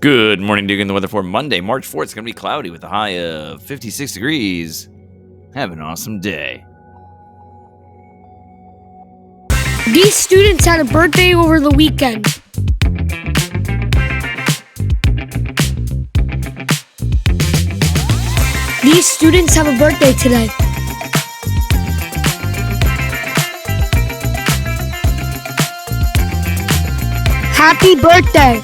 Good morning, Dugan. The weather for Monday, March 4th. It's going to be cloudy with a high of 56 degrees. Have an awesome day. These students had a birthday over the weekend. These students have a birthday today. Happy birthday!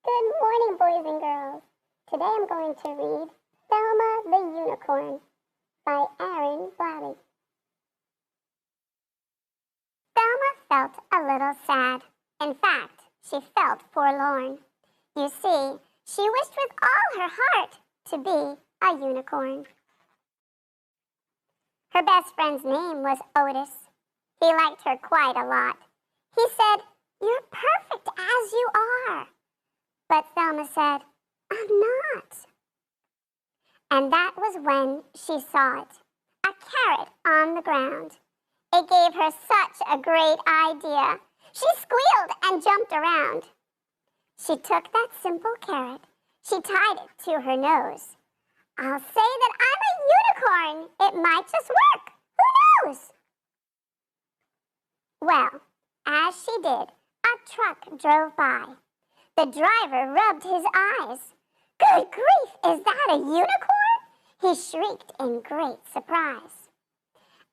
Good morning, boys and girls. Today I'm going to read Thelma the Unicorn by Aaron Blabby. Thelma felt a little sad. In fact, she felt forlorn. You see, she wished with all her heart to be a unicorn. Her best friend's name was Otis. He liked her quite a lot. He said, "You're perfect as you are." But Thelma said, "I'm not." And that was when she saw it, a carrot on the ground. It gave her such a great idea. She squealed and jumped around. She took that simple carrot. She tied it to her nose. "I'll say that I'm a unicorn. It might just work. Who knows?" Well, as she did, a truck drove by. The driver rubbed his eyes. "Good grief, is that a unicorn?" he shrieked in great surprise.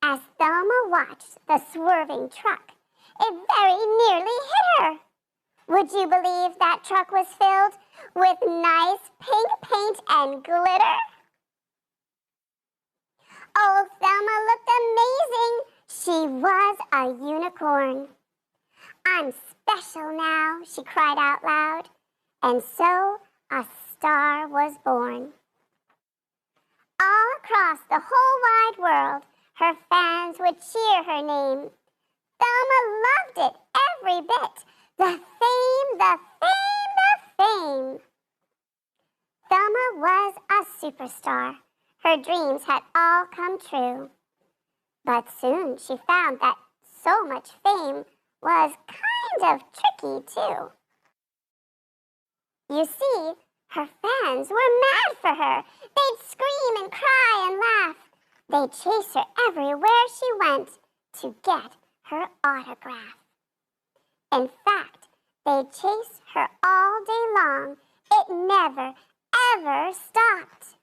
As Thelma watched the swerving truck, it very nearly hit her. Would you believe that truck was filled with nice pink paint and glitter? Oh, Thelma looked amazing. She was a unicorn. "I'm special now," she cried out loud. And so a star was born. All across the whole wide world, her fans would cheer her name. Thelma loved it every bit. The fame, the fame, the fame. Thelma was a superstar. Her dreams had all come true. But soon she found that so much fame was kind of tricky too. You see, her fans were mad for her. They'd scream and cry and laugh. They'd chase her everywhere she went to get her autograph. In fact, they'd chase her all day long. It never, ever stopped.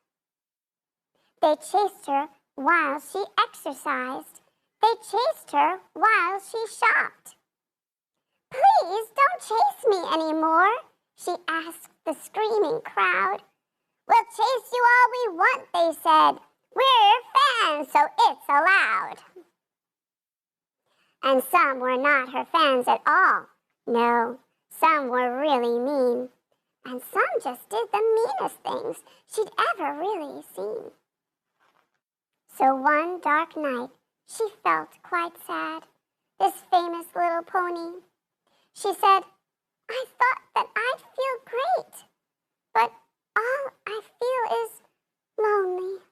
They chased her while she exercised. They chased her while she shopped. "Please don't chase me anymore," she asked the screaming crowd. "We'll chase you all we want," they said. "We're fans, so it's allowed." And some were not her fans at all. No, some were really mean. And some just did the meanest things she'd ever really seen. So one dark night, she felt quite sad, this famous little pony. She said, "I thought that I'd feel great, but all I feel is lonely."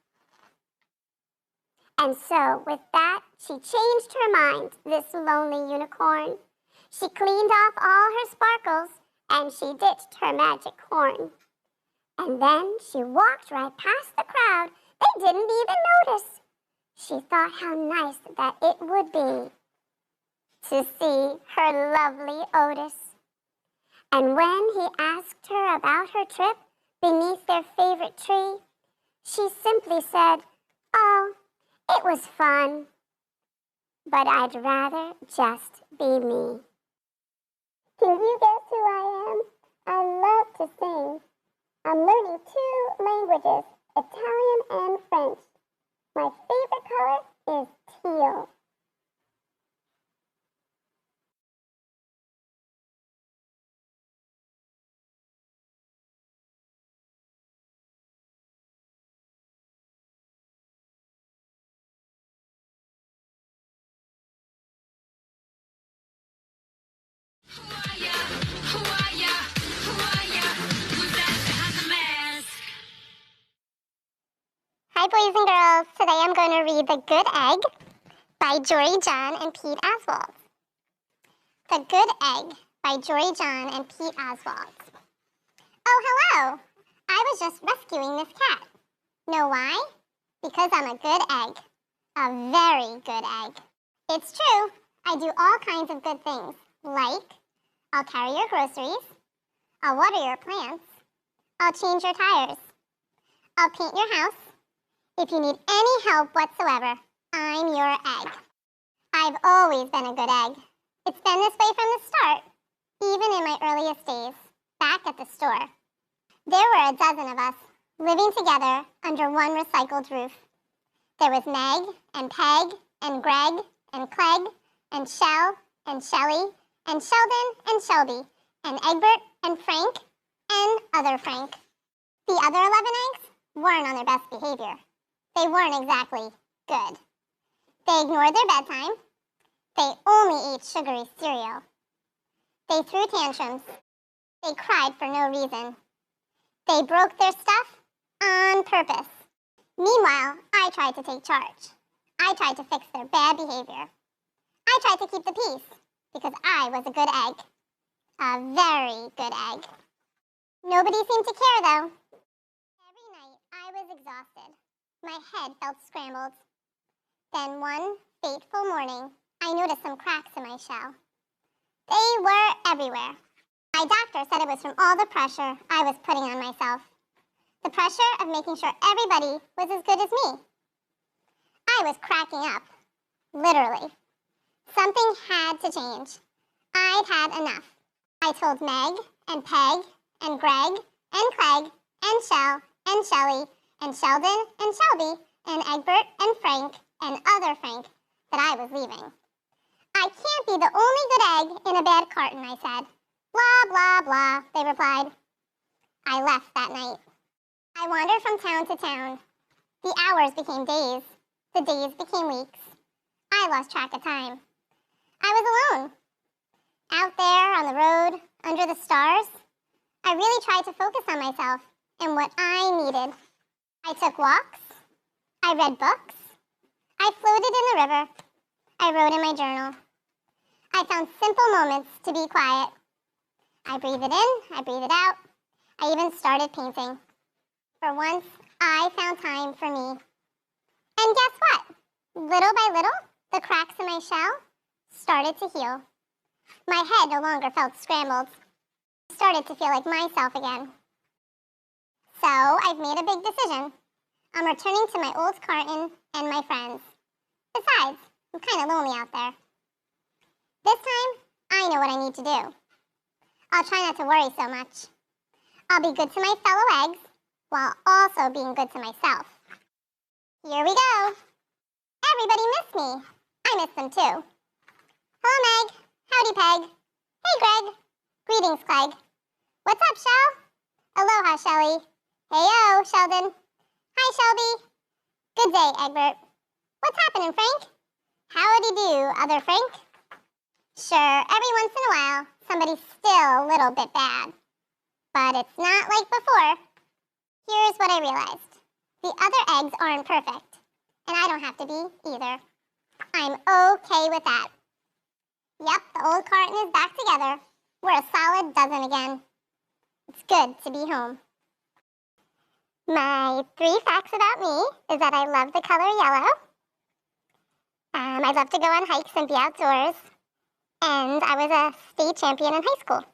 And so with that, she changed her mind, this lonely unicorn. She cleaned off all her sparkles and she ditched her magic horn. And then she walked right past the crowd. They didn't even notice. She thought how nice that it would be to see her lovely Otis. And when he asked her about her trip beneath their favorite tree, she simply said, "Oh, it was fun, but I'd rather just be me." Can you guess who I am? I love to sing. I'm learning 2 languages, Italian and French. My favorite color is teal. Hi, boys and girls. Today I'm going to read The Good Egg by Jory John and Pete Oswald. The Good Egg by Jory John and Pete Oswald. Oh, hello. I was just rescuing this cat. Know why? Because I'm a good egg. A very good egg. It's true. I do all kinds of good things, like I'll carry your groceries, I'll water your plants, I'll change your tires, I'll paint your house. If you need any help whatsoever, I'm your egg. I've always been a good egg. It's been this way from the start, even in my earliest days, back at the store. There were a dozen of us, living together under one recycled roof. There was Meg, and Peg, and Greg, and Clegg, and Shell, and Shelly, and Sheldon, and Shelby, and Egbert, and Frank, and other Frank. The other 11 eggs weren't on their best behavior. They weren't exactly good. They ignored their bedtime. They only ate sugary cereal. They threw tantrums. They cried for no reason. They broke their stuff on purpose. Meanwhile, I tried to take charge. I tried to fix their bad behavior. I tried to keep the peace because I was a good egg. A very good egg. Nobody seemed to care, though. Every night, I was exhausted. My head felt scrambled. Then one fateful morning, I noticed some cracks in my shell. They were everywhere. My doctor said it was from all the pressure I was putting on myself. The pressure of making sure everybody was as good as me. I was cracking up. Literally. Something had to change. I'd had enough. I told Meg, and Peg, and Greg, and Clegg, and Shell, and Shelly, and Sheldon, and Shelby, and Egbert, and Frank, and other Frank that I was leaving. I can't be the only good egg in a bad carton, I said. Blah, blah, blah, they replied. I left that night. I wandered from town to town. The hours became days. The days became weeks. I lost track of time. I was alone. Out there on the road, under the stars, I really tried to focus on myself and what I needed. I took walks. I read books. I floated in the river. I wrote in my journal. I found simple moments to be quiet. I breathed it in. I breathed it out. I even started painting. For once, I found time for me. And guess what? Little by little, the cracks in my shell started to heal. My head no longer felt scrambled. I started to feel like myself again. So I've made a big decision. I'm returning to my old carton and my friends. Besides, I'm kind of lonely out there. This time, I know what I need to do. I'll try not to worry so much. I'll be good to my fellow eggs while also being good to myself. Here we go. Everybody missed me. I missed them too. Hello, Meg. Howdy, Peg. Hey, Greg. Greetings, Clegg. What's up, Shell? Aloha, Shelly. Heyo, Sheldon. Hi, Shelby. Good day, Egbert. What's happening, Frank? Howdy do, other Frank. Sure, every once in a while, somebody's still a little bit bad. But it's not like before. Here's what I realized. The other eggs aren't perfect. And I don't have to be either. I'm okay with that. Yep, the old carton is back together. We're a solid dozen again. It's good to be home. My 3 facts about me is that I love the color yellow. I love to go on hikes and be outdoors. And I was a state champion in high school.